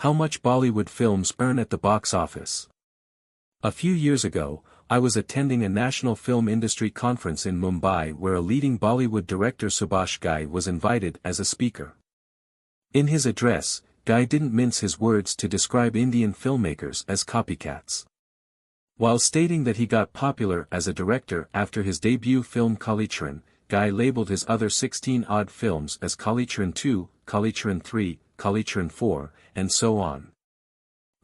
How much Bollywood films earn at the box office. A few years ago, I was attending a national film industry conference in Mumbai where a leading Bollywood director Subhash Ghai was invited as a speaker. In his address, Ghai didn't mince his words to describe Indian filmmakers as copycats. While stating that he got popular as a director after his debut film Kalicharan, Ghai labeled his other 16-odd films as Kalicharan 2, Kalicharan 3, Kalicharan 4, and so on.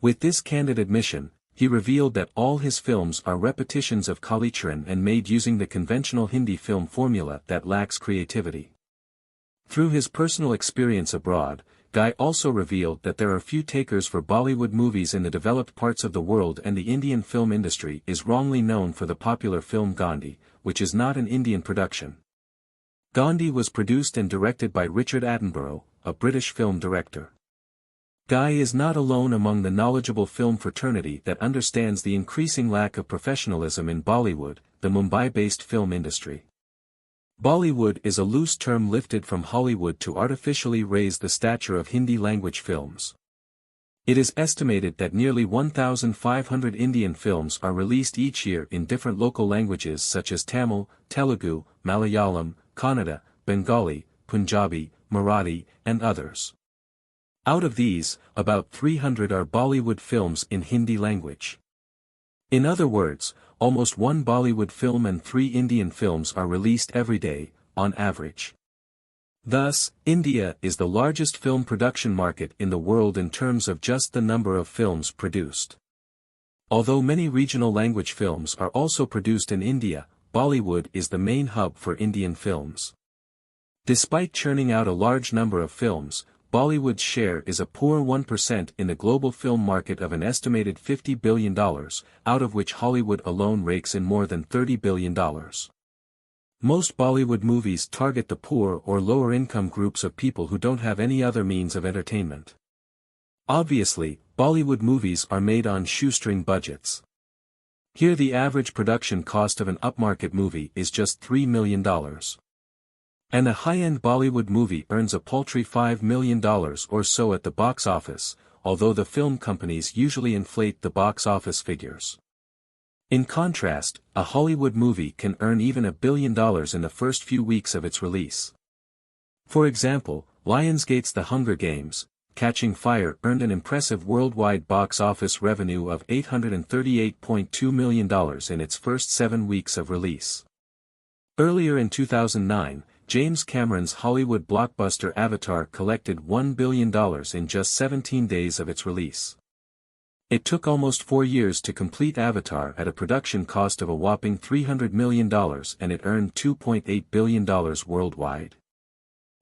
With this candid admission, he revealed that all his films are repetitions of Kalicharan and made using the conventional Hindi film formula that lacks creativity. Through his personal experience abroad, Ghai also revealed that there are few takers for Bollywood movies in the developed parts of the world, and the Indian film industry is wrongly known for the popular film Gandhi, which is not an Indian production. Gandhi was produced and directed by Richard Attenborough, a British film director. Ghai is not alone among the knowledgeable film fraternity that understands the increasing lack of professionalism in Bollywood, the Mumbai-based film industry. Bollywood is a loose term lifted from Hollywood to artificially raise the stature of Hindi-language films. It is estimated that nearly 1,500 Indian films are released each year in different local languages such as Tamil, Telugu, Malayalam, Kannada, Bengali, Punjabi, Marathi, and others. Out of these, about 300 are Bollywood films in Hindi language. In other words, almost one Bollywood film and 3 Indian films are released every day, on average. Thus, India is the largest film production market in the world in terms of just the number of films produced. Although many regional language films are also produced in India, Bollywood is the main hub for Indian films. Despite churning out a large number of films, Bollywood's share is a poor 1% in the global film market of an estimated $50 billion, out of which Hollywood alone rakes in more than $30 billion. Most Bollywood movies target the poor or lower-income groups of people who don't have any other means of entertainment. Obviously, Bollywood movies are made on shoestring budgets. Here the average production cost of an upmarket movie is just $3 million. And a high-end Bollywood movie earns a paltry $5 million or so at the box office, although the film companies usually inflate the box office figures. In contrast, a Hollywood movie can earn even $1 billion in the first few weeks of its release. For example, Lionsgate's The Hunger Games: Catching Fire earned an impressive worldwide box office revenue of $838.2 million in its first 7 weeks of release. Earlier in 2009, James Cameron's Hollywood blockbuster Avatar collected $1 billion in just 17 days of its release. It took almost 4 years to complete Avatar at a production cost of a whopping $300 million, and it earned $2.8 billion worldwide.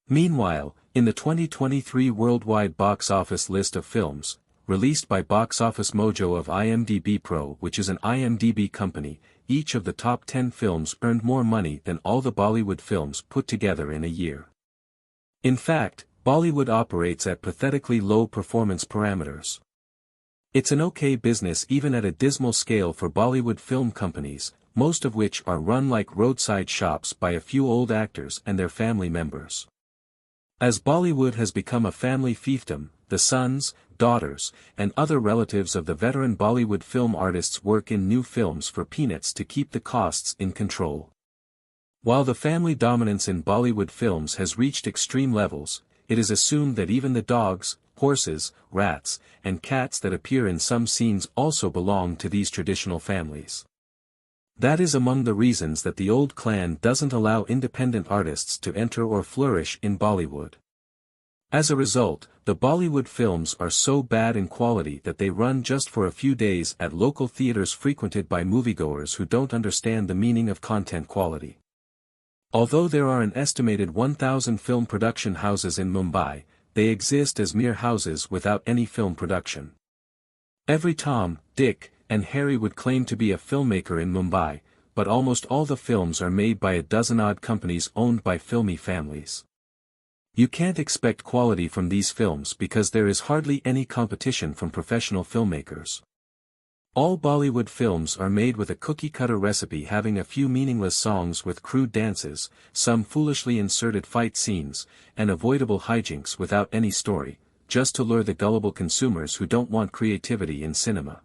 Meanwhile, in the 2023 worldwide box office list of films, released by Box Office Mojo of IMDb Pro, which is an IMDb company, each of the top 10 films earned more money than all the Bollywood films put together in a year. In fact, Bollywood operates at pathetically low performance parameters. It's an okay business even at a dismal scale for Bollywood film companies, most of which are run like roadside shops by a few old actors and their family members. As Bollywood has become a family fiefdom, the sons, daughters, and other relatives of the veteran Bollywood film artists work in new films for peanuts to keep the costs in control. While the family dominance in Bollywood films has reached extreme levels, it is assumed that even the dogs, horses, rats, and cats that appear in some scenes also belong to these traditional families. That is among the reasons that the old clan doesn't allow independent artists to enter or flourish in Bollywood. As a result, the Bollywood films are so bad in quality that they run just for a few days at local theaters frequented by moviegoers who don't understand the meaning of content quality. Although there are an estimated 1,000 film production houses in Mumbai, they exist as mere houses without any film production. Every Tom, Dick, and Harry would claim to be a filmmaker in Mumbai, but almost all the films are made by a dozen-odd companies owned by filmy families. You can't expect quality from these films because there is hardly any competition from professional filmmakers. All Bollywood films are made with a cookie-cutter recipe, having a few meaningless songs with crude dances, some foolishly inserted fight scenes, and avoidable hijinks without any story, just to lure the gullible consumers who don't want creativity in cinema.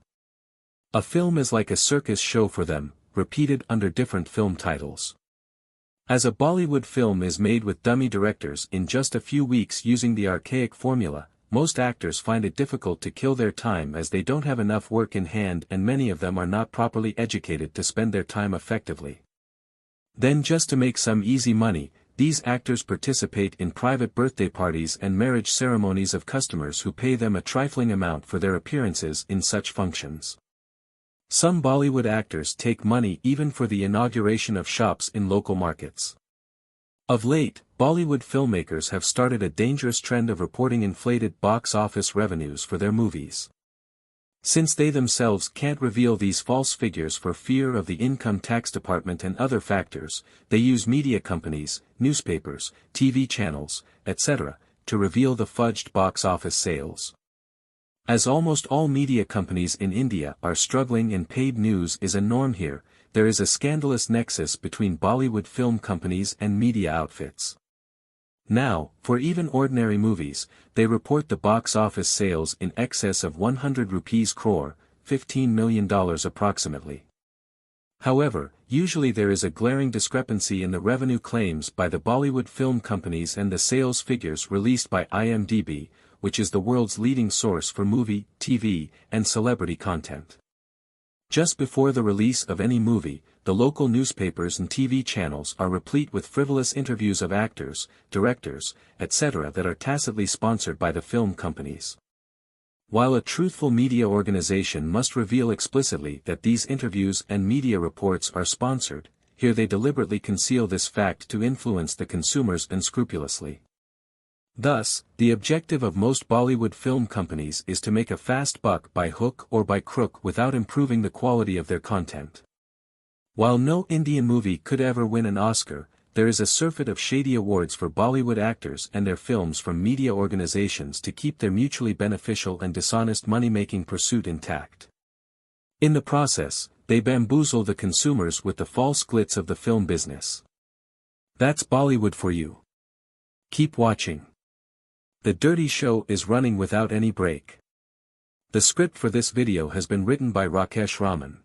A film is like a circus show for them, repeated under different film titles. As a Bollywood film is made with dummy directors in just a few weeks using the archaic formula, most actors find it difficult to kill their time as they don't have enough work in hand and many of them are not properly educated to spend their time effectively. Then just to make some easy money, these actors participate in private birthday parties and marriage ceremonies of customers who pay them a trifling amount for their appearances in such functions. Some Bollywood actors take money even for the inauguration of shops in local markets. Of late, Bollywood filmmakers have started a dangerous trend of reporting inflated box office revenues for their movies. Since they themselves can't reveal these false figures for fear of the income tax department and other factors, they use media companies, newspapers, TV channels, etc., to reveal the fudged box office sales. As almost all media companies in India are struggling and paid news is a norm here, there is a scandalous nexus between Bollywood film companies and media outfits. Now, for even ordinary movies, they report the box office sales in excess of 100 rupees crore, $15 million approximately. However, usually there is a glaring discrepancy in the revenue claims by the Bollywood film companies and the sales figures released by IMDb, which is the world's leading source for movie, TV, and celebrity content. Just before the release of any movie, the local newspapers and TV channels are replete with frivolous interviews of actors, directors, etc. that are tacitly sponsored by the film companies. While a truthful media organization must reveal explicitly that these interviews and media reports are sponsored, here they deliberately conceal this fact to influence the consumers unscrupulously. Thus, the objective of most Bollywood film companies is to make a fast buck by hook or by crook without improving the quality of their content. While no Indian movie could ever win an Oscar, there is a surfeit of shady awards for Bollywood actors and their films from media organizations to keep their mutually beneficial and dishonest money-making pursuit intact. In the process, they bamboozle the consumers with the false glitz of the film business. That's Bollywood for you. Keep watching. The Dirty Show is running without any break. The script for this video has been written by Rakesh Raman.